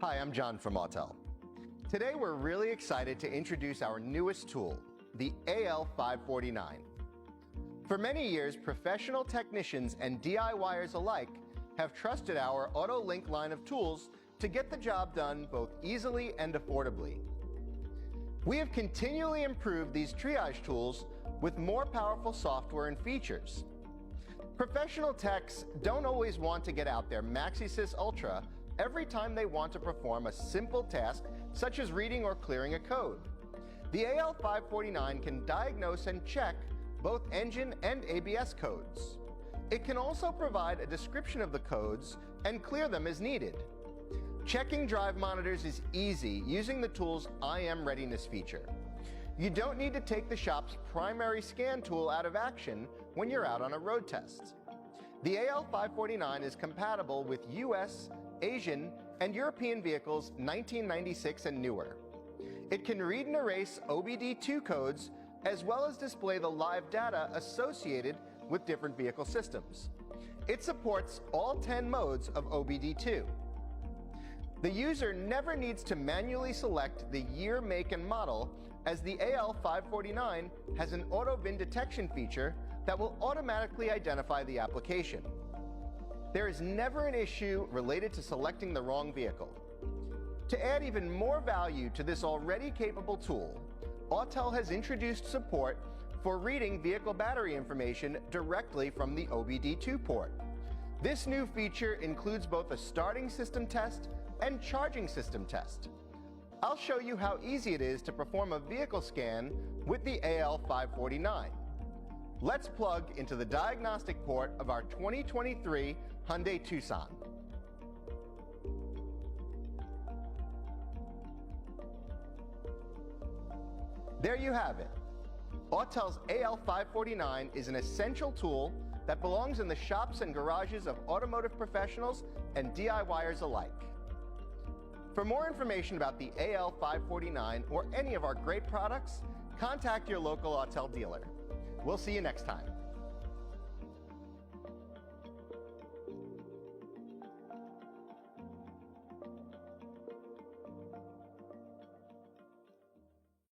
Hi, I'm John from Autel. Today we're really excited to introduce our newest tool, the AL549. For many years, professional technicians and DIYers alike have trusted our AutoLink line of tools to get the job done both easily and affordably. We have continually improved these triage tools with more powerful software and features. Professional techs don't always want to get out their MaxiSys Ultra every time they want to perform a simple task such as reading or clearing a code. The AL549 can diagnose and check both engine and ABS codes. It can also provide a description of the codes and clear them as needed. Checking drive monitors is easy using the tool's IM readiness feature. You don't need to take the shop's primary scan tool out of action when you're out on a road test. The AL549 is compatible with US, Asian, and European vehicles 1996 and newer. It can read and erase OBD II codes as well as display the live data associated with different vehicle systems. It supports all 10 modes of OBD II. The user never needs to manually select the year, make, and model, as the AL549 has an auto VIN detection feature that will automatically identify the application. There is never an issue related to selecting the wrong vehicle. To add even more value to this already capable tool, Autel has introduced support for reading vehicle battery information directly from the OBD II port. This new feature includes both a starting system test and charging system test. I'll show you how easy it is to perform a vehicle scan with the AL549. Let's plug into the diagnostic port of our 2023 Hyundai Tucson. There you have it. Autel's AL549 is an essential tool that belongs in the shops and garages of automotive professionals and DIYers alike. For more information about the AL549 or any of our great products, contact your local Autel dealer. We'll see you next time.